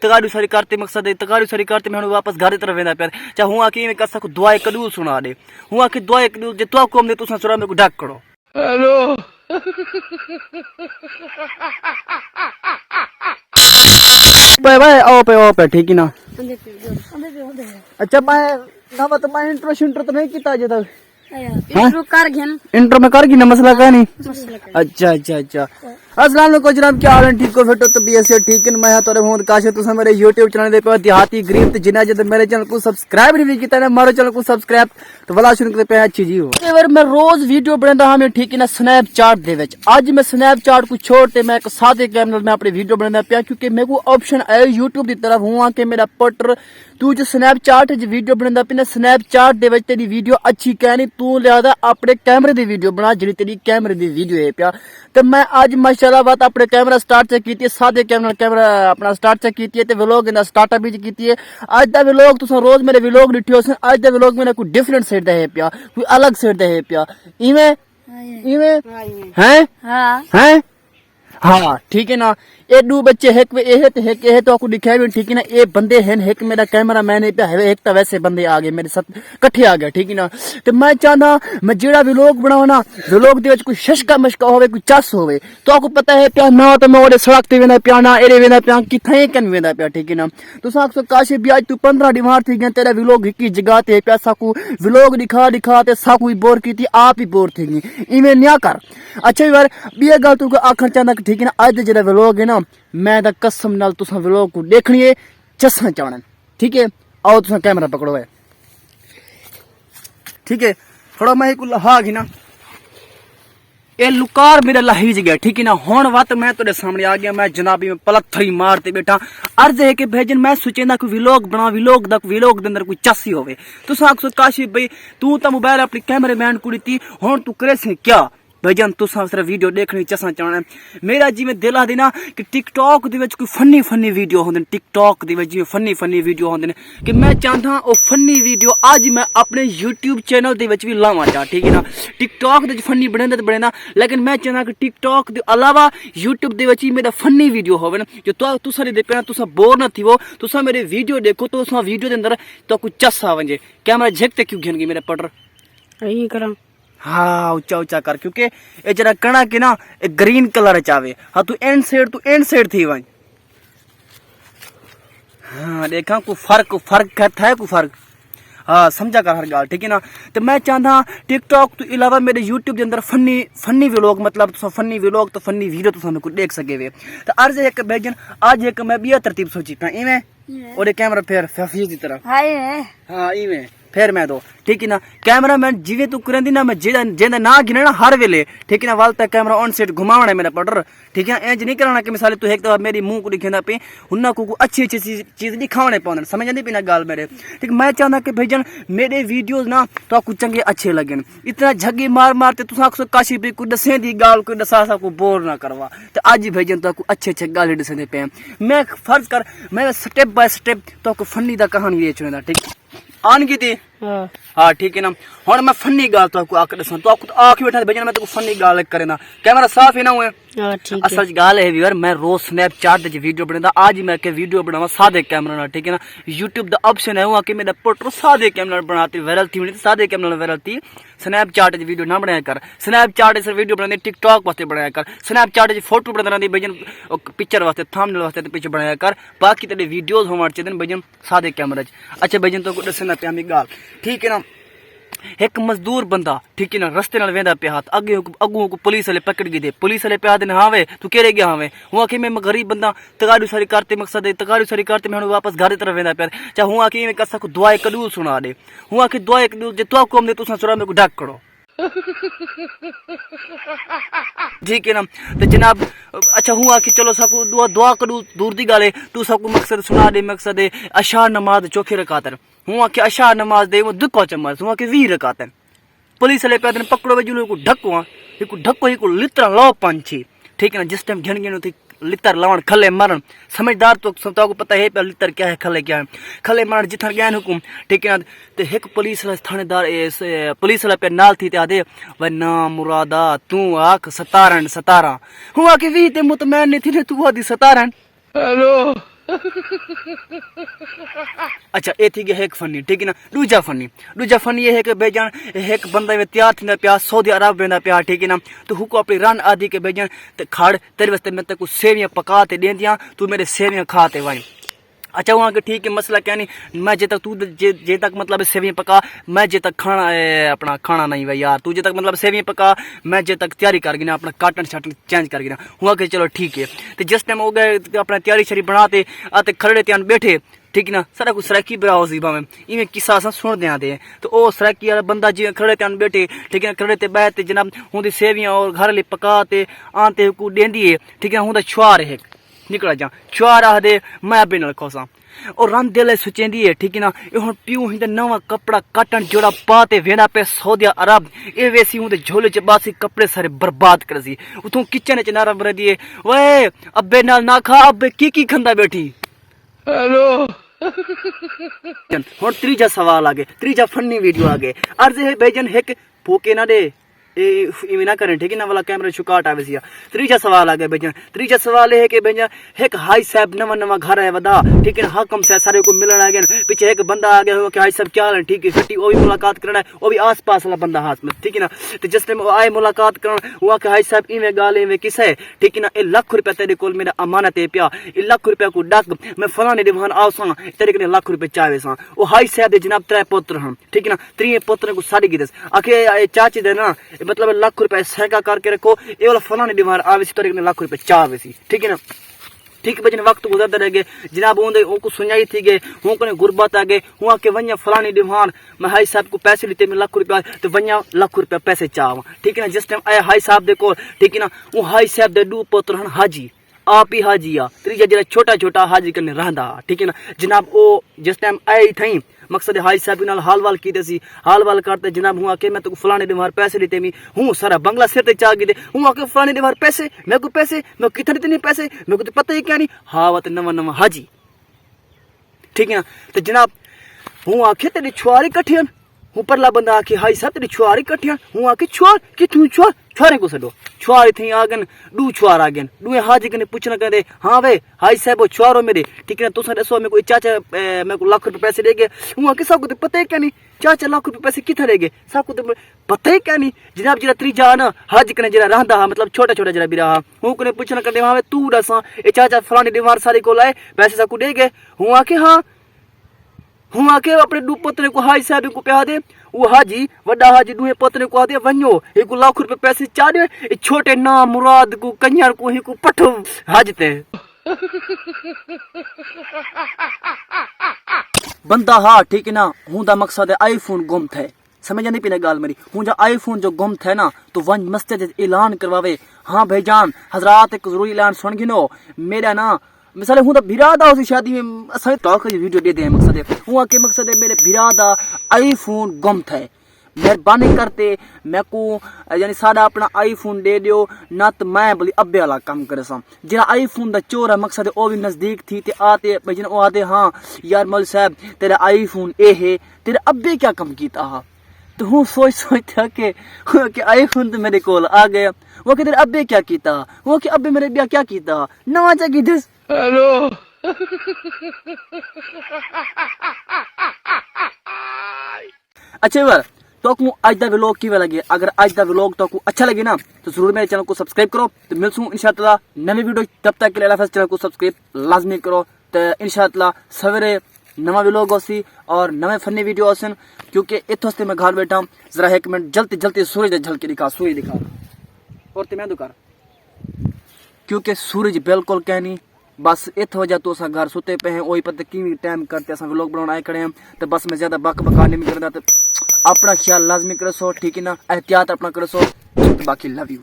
तगाड़ी सारी करते मकसद है तगाड़ी सारी करते मैं वापस घर की तरफ वेंदा पे चाहे हुआ कि मैं कर सकूं दुआ कदूल सुना दे हुआ कि दुआ कदूल जे तो को हमने तुसा सुना मेरे को ढक करो हेलो भाई भाई आओ पे ठीक है ना अच्छा मैं ना तो मैं इंट्रो तो नहीं किया अजे तक इंट्रो कर गया इंट्रो में कर गई ना मसला क्या नहीं अच्छा अस्सलाम वालेकुम जनाब क्या हाल है ठीक हो फिट हो तबीयत से ठीक है मैं थोड़े मोहम्मद काशिफ तुसा मेरे YouTube चैनल दे पे देहाती गरीब ते जिन्ना जद मेरे चैनल को सब्सक्राइब नहीं कीता ना मारो चैनल को सब्सक्राइब तो वाला शुरू करते पे अच्छी जी हो एवर मैं रोज वीडियो बनांदा हां मैं ठीक है ना स्नैपचैट दे विच आज मैं स्नैपचैट को छोड़ ते मैं एक सादे कैमरे में अपनी वीडियो बनांदा पिया क्योंकि मेरे को ऑप्शन आया YouTube दी तरफ हुआ कि मेरा पुत्र तू जो स्नैपचैट च वीडियो बनांदा पिया स्नैपचैट दे विच तेरी वीडियो अच्छी कहनी तू लियादा अपने कैमरे दी वीडियो बना जेडी तेरी कैमरे दी वीडियो है पिया तो मैं आज माशाल्लाह बात अपने कैमरा स्टार्ट चेक की सादे कैमरा अपना स्टार्ट चेक की ते व्लॉग इंदा स्टार्टअप भी की आज दा व्लॉग तुसा रोज मेरे व्लॉग डिठियो सन आज दा व्लॉग मैंने कोई डिफरेंट साइड दा है पिया कोई अलग साइड दा है पिया इवे हैं हाँ ठीक है ना ये दो बच्चे एक तो आपको दिखाया भी ठीक है ना ये बंदे हैं एक मेरा कैमरा मैन है एक तो वैसे बंदे आ गए मेरे साथ कट्ठे आ गए ठीक है ना तो मैं चाहता मैं जेड़ा व्लॉग बनावा ना व्लॉग दे विच कोई शशका मशका होवे कोई चस होवे तो आपको पता है प्या ना तो मैं ओदे सड़क ते वेंदा प्या ना एरे वेंदा प्या किथे कन वेंदा प्या ठीक है ना तो साक काशे भी आज तू 15 डिमार थी गया तेरा व्लॉग की जगह ते प्या साकू व्लॉग दिखा ते साकू ही बोर की आप ही बोर थी गई इवें न्या कर अच्छा यार बी गल तू आखना चाहता ठीक है ना आज दे जेड़ा व्लॉग है ना मैं दा कसम नाल तुसा व्लॉग को देखनी है चसा चाणन ठीक है आओ तुसा कैमरा पकड़ो है ठीक है थोड़ा मैं एक लहा गई ना ए लुकार मेरा लहीज गया ठीक है ना हुन वत मैं तेरे सामने आ गया मैं जनाबी में पलथरी मारते बैठा अर्ज है कि भेजन मैं सोचेंदा कोई व्लॉग बना व्लॉग दे अंदर कोई चस्सी होवे तुसा आखो काशी भाई तू तो मोबाइल अपनी कैमरामैन को दी हुन तू करे से क्या भाईजान तुसा सिर्फ वीडियो देखनी चसा चाहना मेरा जिवें दिल आदे ना कि टिकटॉक दे विच कोई फनी वीडियो होंदे टिकटॉक दे विच जिवें फनी वीडियो होंदे कि मैं चाहता ओ फनी वीडियो आज मैं अपने YouTube चैनल दे विच भी लावां चा ठीक है ना टिकटॉक दे फनी बनेंदा ते बनेंदा लेकिन मैं चाहता कि टिकटॉक दे अलावा YouTube दे विच ही मेरा फनी वीडियो होवे ना जो तुसा दे देखना तुसा बोर ना थीवो तुसा मेरे वीडियो देखो तो उस वीडियो दे अंदर तो कोई चस आवंजे कैमरा झकते क्यों घेन गई मेरे पटर यही करा हाँ ऊंचा कर क्योंकि ये जरा कणा के ना ग्रीन कलर चावे हाँ तू एंड साइड थी वहीं हाँ देखा को फर्क कहता है को फर्क हाँ समझा कर हर गाल ठीक है ना तो मैं चाहता टिकटॉक तो अलावा मेरे YouTube के अंदर फनी व्लॉग मतलब तो फनी व्लॉग तो फनी वीडियो तो कुछ देख सके वे तो अर्ज एक भेजन आज एक मैं बिया तरतीब सोची पा इवें और कैमरा फिर फफी की तरह हाँ इवें फिर मैं दो ठीक है ना कैमरामैन जिवे तू करेंदी ना मैं जेंदा ना गिने ना हर वेले ठीक है ना वाल तक कैमरा ऑन सेट घुमावना है मेरा पटर ठीक है इंज नहीं कराना कि मिसाल तू एक तो मेरी मुंह को दिखेंदा पे हुन्ना को अच्छी चीज दिखावने पाउंदन समझ आंदी पे ना गाल मेरे ठीक मैं चाहता कि भाईजान मेरे वीडियोस ना तो आपको चंगे अच्छे लगन इतना झग्गी मारते तुसा को काशी पे को दसे दी गाल को दसा सा को बोर ना करवा तो आज भाईजान तो आपको अच्छे गाल दसने पे मैं फर्ज कर मैं स्टेप बाय स्टेप तो आपको फनी दा कहानी ये चुनेदा ठीक आन की थी हाँ ठीक है ना हुन मैं फनी गाल तो आपको आके दसा तो आपको आके बैठा भेजना मैं तो फनी गाल करेना कैमरा साफ है ना हुए असल गाल है व्यूअर मैं रोज स्नैपचैट दे वीडियो बनांदा आज मैं के वीडियो बनावा सादे कैमरा ना ठीक है ना YouTube दा ऑप्शन है हुआ कि मेरा पुत्र सादे कैमरा बनाते वायरल थी नहीं सादे कैमरा वायरल थी स्नैपचैट दे वीडियो ना बनाया कर स्नैपचैट से वीडियो बनाने टिकटॉक वास्ते बनाया कर स्नैपचैट दी फोटो बनाना दी भजन पिक्चर वास्ते थंबनेल वास्ते पिक्चर बनाया कर बाकी तेरे वीडियोस होवन चाहिए भजन सादे कैमरा अच्छा भजन तो दसना पे हमें गाल ठीक है ना एक मजदूर बंदा ठीक है ना रस्ते नाल वेंदा पे हाथ अगू को पुलिस वाले पकड़ गए थे पुलिस वाले पे आदे हाँ वे तू केरे गया हाँ हुआ कि मैं गरीब बंदा तगाड़ी सारी करते मकसद है तगाड़ी सारी करते मैं वापस घर की तरफ वेंदा पे चाहे हुआ कि मैं कर सकूं दुआ कदूल सुना दे हुआ कि दुआ कदूल जे तो को हमने तुसा सुना मेरे को ढक करो ठीक है ना तो जनाब अच्छा हुआ कि चलो सकू दुआ कदूल दूर दी गाले तू सकू मकसद सुना दे मकसद है अशा नमाज चौखी रकातर हुआ कि अशा नमाज दे वो दुखो चमच हुआ कि 20 रकातर पुलिस वाले पे पकड़ो वे जुलो को ढको लित्र लो पंछी ठीक है ना जिस टाइम घन थी लितर लवण खले मरण समझदार तो सबको पता है पे लितर क्या है खले क्या है खले मरण जिथन गया हुकुम ठीक है ते एक पुलिस थानेदार पुलिस वाला पे नाल थी ते आदे व ना मुरादा तू आख 17 हुआ कि 20 ते मुतमैन नहीं थी तू आदी 17 हेलो अच्छा ये थी एक फनी ठीक है ना। दूजा फनी ये है कि बेजान एक बंदा में तैयार थी पिया सऊदी अरब वेंदा पिया ठीक है ना। तो हुको अपनी रन आदि के बेजान ते खाड़ तेरे वास्ते मैं तेको सेवियां पका ते देंदियां तू मेरे सेवियां खा ते वहीं। अच्छा वहाँ के ठीक है मसला क्या नहीं मैं जे तक तू जे तक मतलब सेवियां पका मैं जे तक खाना अपना खाना नहीं भाई यार तू जे तक मतलब सेवियां पका मैं जे तक तैयारी कर गिना अपना काटन शाटन चेंज कर गिना हुआ के चलो ठीक है। तो जिस टाइम हो गए अपना तैयारी शरी बनाते आते खड़े त्यान बैठे ठीक है ना। सारा कुछ सराकी बराओ सी भावे इवें किस्सा अस सुन दें आते तो ओ सराकी वाला बंदा जी खड़े त्यान बैठे ठीक है खड़े ते बैठते जनाब हुंदी सेवियां और घर ले पका ते आते को देंदी है ठीक है हुंदा छुआर है निकला जा छुआर आखदे मैं अबे नाल खोसा और रन दिल सोचेंदी है ठीक है ना। ये हुन प्यू हिंदा नवा कपड़ा काटन जोड़ा पाते वेना पे सऊदी अरब ए वैसी हुंदे झोले च बासी कपड़े सारे बर्बाद कर सी उतों किचन च नारा बर दिए ओए अबे नाल ना खा अबे की खंदा बैठी हेलो। हुन त्रीजा सवाल आ गए त्रीजा फनी वीडियो आ गए अर्ज है बेजन एक भूखे ना दे इवें ना करें ठीक है ना वाला कैमरा छुकाट आवे सी। त्रीजा सवाल आ गया बेजन त्रीजा सवाल है कि बेजन एक हाई साहब नवा घर है वदा ठीक है हाकम से सारे को मिलना आ गया पीछे एक बंदा आ गया कि हाई साहब क्या हाल है ठीक है फिटी वो भी मुलाकात करना है वो भी आस पास वाला बंदा हाथ में ठीक है ना। तो जिस टाइम आए मुलाकात करना हुआ कि हाई साहब इवें गाल इवें किस है ठीक है ना। ए लाख रुपया तेरे को मेरा अमानत है पिया ए लाख रुपया को डाक मैं फलाने दिवान आव सा तेरे के लाख रुपये चावे सा वो हाई साहब जनाब 3 पुत्र हैं ठीक है ना। 3 पुत्र को साड़ी गिदस आखे चाची दे ना मतलब लाख रुपए सहका करके रखो ये वाला फलाने बीमार आवे सी तो लाख रुपए चावे सी ठीक है ना। ठीक बजन वक्त गुजरते रह गए जनाब उनके उनको सुनाई थी गए हूँ को गुरबत आ गए हुआ के वन्या फलानी डिमांड मैं हाई साहब को पैसे लेते मैं लाख रुपया तो वन्या लाख रुपया पैसे चाव ठीक है ना। जिस टाइम आया हाई साहब देखो ठीक है ना वो हाई साहब दे 2 पुत्र हैं हाजी आप ही हाजी आ त्रीजा जरा छोटा हाजी करने रहंदा ठीक है ना। जनाब ओ जिस टाइम आई थी मकसद हाई साहब नाल हाल वाल कीते सी हाल वाल करते जनाब हुआ के मैं तो फलाने दे मार पैसे लेते मी हूँ सारा बंगला सिर ते चा गए हूँ के फलाने दे मार पैसे मैं को पैसे मैं कितने देते नहीं पैसे मेरे को तो पता ही क्या नहीं हाँ वत नवा हाजी ठीक है ना। तो जनाब हूँ आखे तेरी छुआरी कट्ठियन हूँ परला बंदा आखे हाई साहब तेरी छुआरी कट्ठियन हूँ आखे छुआर कि तू छुआर छुआरे को सडो छुआर थी आ गन 2 छुआर आ गन 2 हाजी कने पूछना कहते हाँ भाई हाई साहब छुआरो मेरे ठीक है ना। तुसा दसो मेरे को चाचा मेरे को लाख रुपए पैसे दे गए हूँ आके सब को तो पता ही क्या नहीं चाचा लाख रुपए पैसे किथे रह गए सब को तो पता ही क्या नहीं। जनाब जरा त्रीजा ना हाजी कने जरा रहंदा हा मतलब छोटा जरा भी रहा हूँ कने पूछना कहते हाँ तू दसा ए चाचा फलानी दीवार सारे को लाए पैसे सब को दे गए हूँ आके हाँ हूँ आके अपने 2 पुत्र को हाई साहब को प्या दे वो हाजी वड्डा हाजी 2 पुत्र को आदे वन्यो एक लाख रुपए पैसे चादे छोटे ना मुराद को कन्यार को ही को पठो हाजते बंदा हाँ ठीक है ना। हूँ दा मकसद है आईफोन गुम थे समझ नहीं पीने गाल मेरी हूँ जो आईफोन जो गुम थे ना तो वन मस्जिद ऐलान करवावे हाँ भाईजान हजरात एक जरूरी ऐलान सुन गिनो मेरा ना मिसाले हूँ तो बिरादा उसी शादी में सही टॉक वीडियो दे दे मकसद है हूँ के मकसद है मेरे बिरादा आईफोन गुम थे मेहरबानी करते मैं को यानी सादा अपना आईफोन दे दियो ना तो मैं बोली अब्बे वाला काम करे सा जरा आईफोन दा चोर है मकसद है वो भी नजदीक थी ते आते भाई वो आते हाँ यार मौलवी साहब तेरा आईफोन ए है तेरे अब्बे क्या कम कीता हा तो हूँ सोच था कि आईफोन तो मेरे कोल आ गया वो कि तेरे अब्बे क्या कीता वो कि अब्बे मेरे ब्याह क्या कीता नवा जगी दिस हेलो। अच्छा बार तो आज दा व्लॉग की लगे अगर आज दा व्लॉग तो अच्छा लगे ना तो जरूर मेरे चैनल को सब्सक्राइब करो। तो मिलसूँ इंशाअल्लाह नवी वीडियो तब तक के लिए अल्लाह चैनल को सब्सक्राइब लाजमी करो। तो इंशाअल्लाह सवेरे नवा व्लॉग होसी और नवे फनी वीडियो होसन क्योंकि इतने मैं घर बैठा जरा 1 मिनट जल्दी सूरज झलके दिखा सूरज दिखा और ते मैं दुकार क्योंकि सूरज बिल्कुल कहनी बस इत वजह तो असा घर सुते पे हैं वही पता कि टाइम करते असा व्लॉग बनाने आए खड़े हैं। तो बस मैं ज्यादा बका नहीं करता तो अपना ख्याल लाजमी करो सो ठीक है ना एहतियात अपना करो सो। बाकी लव यू।